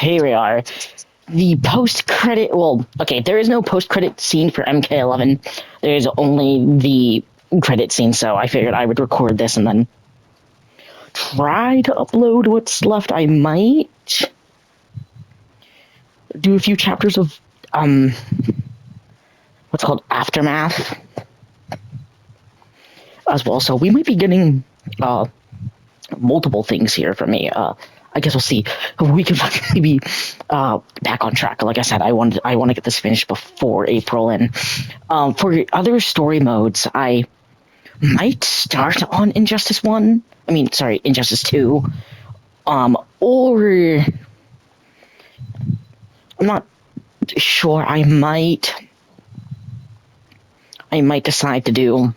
here we are. The post-credit, well, okay, there is no post-credit scene for MK11. There is only the credit scene, so I figured I would record this and then try to upload what's left. I might do a few chapters of, what's called Aftermath as well, so we might be getting, multiple things here from me. I guess we'll see. We can finally be back on track. Like I said, I want to get this finished before April. And for other story modes, I might start on Injustice 1. I mean, sorry, Injustice 2. Or I'm not sure. I might decide to do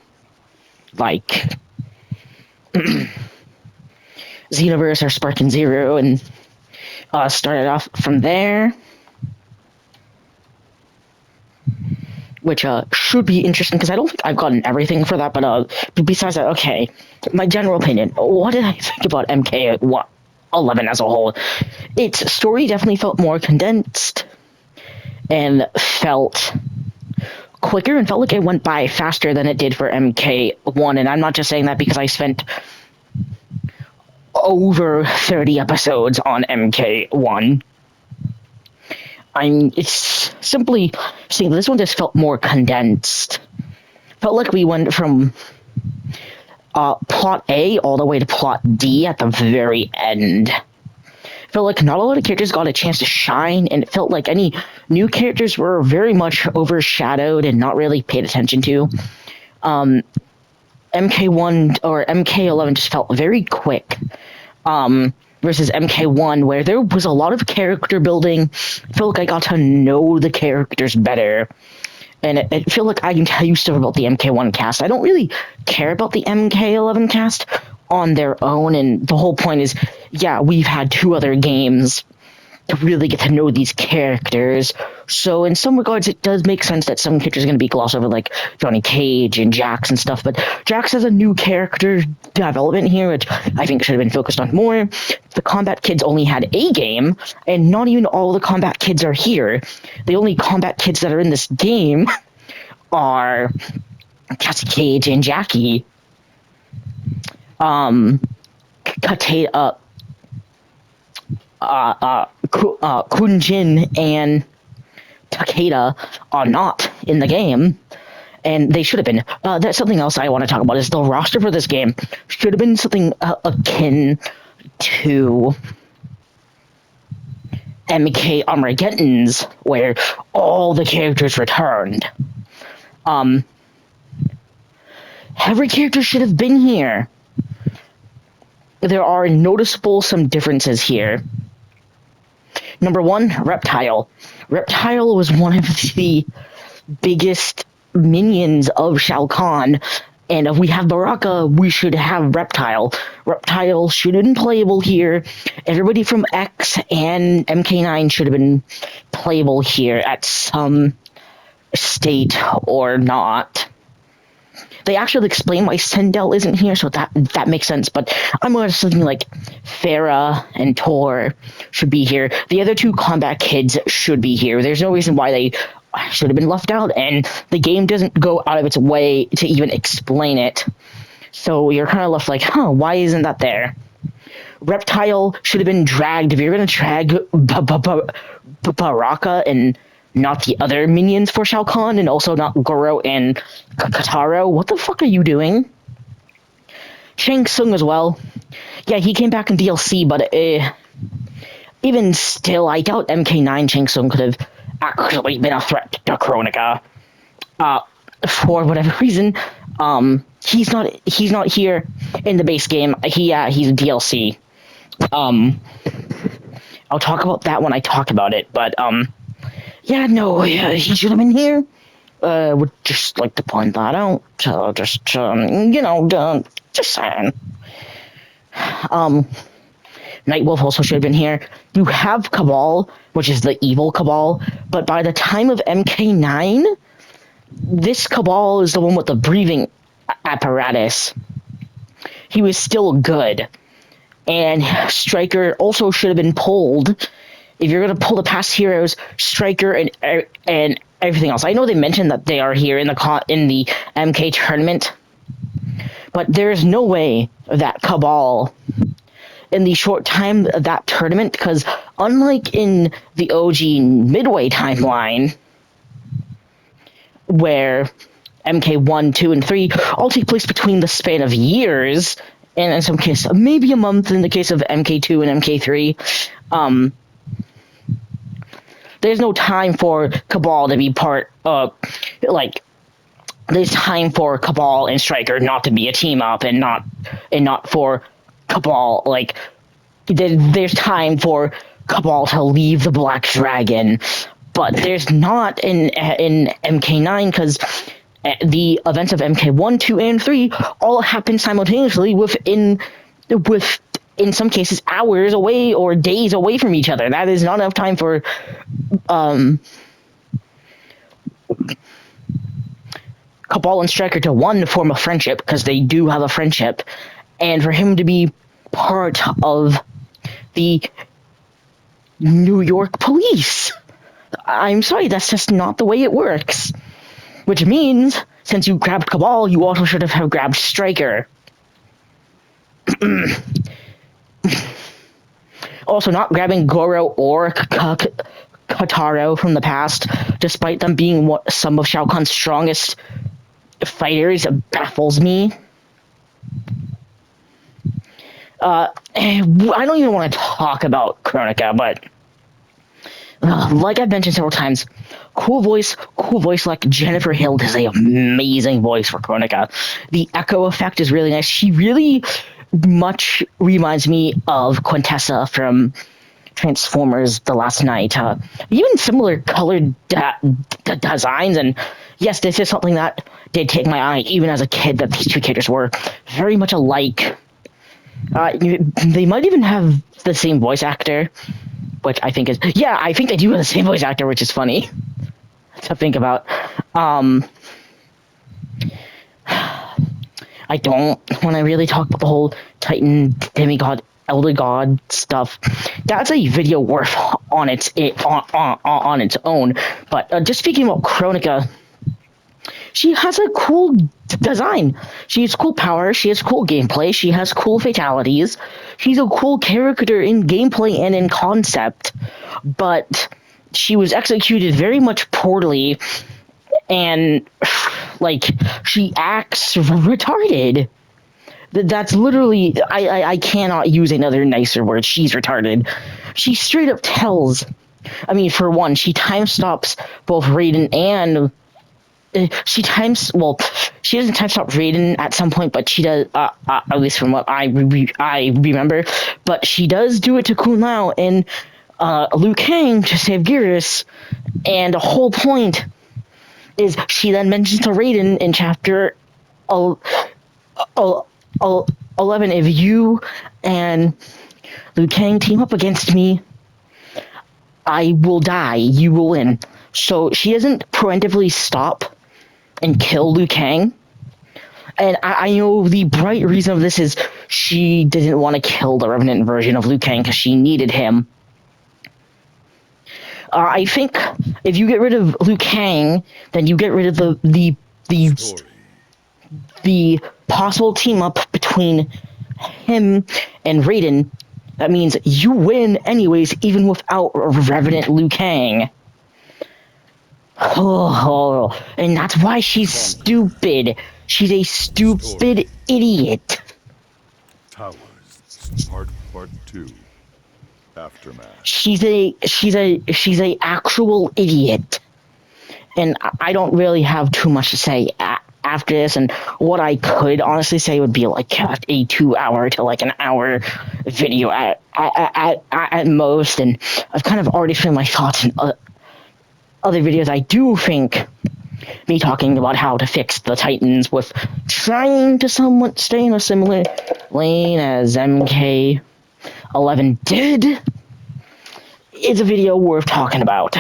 like Xenoverse or Sparking Zero and start it off from there, which should be interesting because I don't think I've gotten everything for that. But besides that, okay, my general opinion. What did I think about MK11 as a whole? Its story definitely felt more condensed and felt quicker and felt like it went by faster than it did for MK1. And I'm not just saying that because I spent over 30 episodes on MK1. It's simply saying this one just felt more condensed. Felt like we went from plot A all the way to plot D at the very end. Felt like not a lot of characters got a chance to shine, and it felt like any new characters were very much overshadowed and not really paid attention to. MK1 or MK11 just felt very quick, versus MK1, where there was a lot of character building. I felt like I got to know the characters better, and it felt like I can tell you stuff about the MK1 cast. I don't really care about the MK11 cast on their own, and the whole point is, yeah, we've had 2 other games to really get to know these characters. So in some regards, it does make sense that some characters are going to be glossed over, like Johnny Cage and Jax and stuff. But Jax has a new character development here, which I think should have been focused on more. The Combat Kids only had a game, and not even all the Combat Kids are here. The only Combat Kids that are in this game are Cassie Cage and Jackie. Kunjin and Takeda are not in the game, and they should have been. That's something else I want to talk about, is the roster for this game should have been something akin to MK Armageddon's, where all the characters returned. Every character should have been here. There are noticeable some differences here. Number 1, Reptile. Reptile was one of the biggest minions of Shao Kahn, and if we have Baraka, we should have Reptile. Reptile should have been playable here. Everybody from X and MK9 should have been playable here at some state or not. They actually explain why Sindel isn't here, so that makes sense, but I'm going to something like Farah and Tor should be here. The other 2 Combat Kids should be here. There's no reason why they should have been left out, and the game doesn't go out of its way to even explain it. So you're kind of left like, why isn't that there? Reptile should have been dragged. If you're going to drag Baraka and not the other minions for Shao Kahn, and also not Goro and Kataro, what the fuck are you doing? Shang Tsung as well. Yeah, he came back in DLC, but even still, I doubt MK9 Shang Tsung could have actually been a threat to Kronika. For whatever reason, he's not here in the base game. He's DLC. I'll talk about that when I talk about it, but yeah, he should have been here. Would just like to point that out. Just saying. Nightwolf also should have been here. You have Cabal, which is the evil Cabal, but by the time of MK9, this Cabal is the one with the breathing apparatus. He was still good. And Stryker also should have been pulled if you're gonna pull the past heroes, Striker and everything else. I know they mentioned that they are here in the MK tournament, but there's no way that Cabal, in the short time of that tournament, because unlike in the OG Midway timeline, where MK1, 2, and 3 all take place between the span of years, and in some cases, maybe a month in the case of MK2 and MK3, there's no time for Cabal to be part of, like, there's time for Cabal and Striker not to be a team up, and not for Cabal, like, there's time for Cabal to leave the Black Dragon, but there's not in MK9, because the events of MK1, 2, and 3 all happen simultaneously in some cases hours away or days away from each other. That is not enough time for Cabal and Striker to, one, form a friendship, because they do have a friendship, and for him to be part of the New York police. I'm sorry, that's just not the way it works. Which means, since you grabbed Cabal, you also should have grabbed Striker. Also, not grabbing Goro or Kataro from the past, despite them being some of Shao Kahn's strongest fighters, baffles me. I don't even want to talk about Kronika, but like I've mentioned several times, cool voice like Jennifer Hill does an amazing voice for Kronika. The echo effect is really nice. She really much reminds me of Quintessa from Transformers The Last Night. Even similar colored designs, and yes, this is something that did take my eye even as a kid, that these two characters were very much alike. They might even have the same voice actor, which I think is... Yeah, I think they do have the same voice actor, which is funny to think about. I don't want to really talk about the whole Titan, Demigod, Elder God stuff. That's a video worth on its own. But just speaking about Kronika, she has a cool design. She has cool power. She has cool gameplay. She has cool fatalities. She's a cool character in gameplay and in concept. But she was executed very much poorly. And, like, she acts retarded. That's literally... I cannot use another nicer word. She's retarded. She straight up tells... I mean, for one, she time stops both Raiden and... she doesn't time stop Raiden at some point, but she does, at least from what I remember, but she does do it to Kun Lao and Liu Kang to save Geras, and the whole point is she then mentions to Raiden in chapter 11, if you and Liu Kang team up against me, I will die, you will win. So she doesn't preemptively stop and kill Liu Kang. And I know the bright reason of this is she didn't want to kill the Revenant version of Liu Kang because she needed him. I think if you get rid of Liu Kang, then you get rid of the possible team up between him and Raiden. That means you win anyways, even without Revenant Liu Kang. Oh, and that's why she's stupid. She's a stupid idiot. Towers, part 2. Aftermath. She's a actual idiot. And I don't really have too much to say after this, and what I could honestly say would be like a 2-hour to like an hour video at most, and I've kind of already shared my thoughts in other videos. I do think me talking about how to fix the Titans with trying to somewhat stay in a similar lane as MK11 did is a video worth talking about.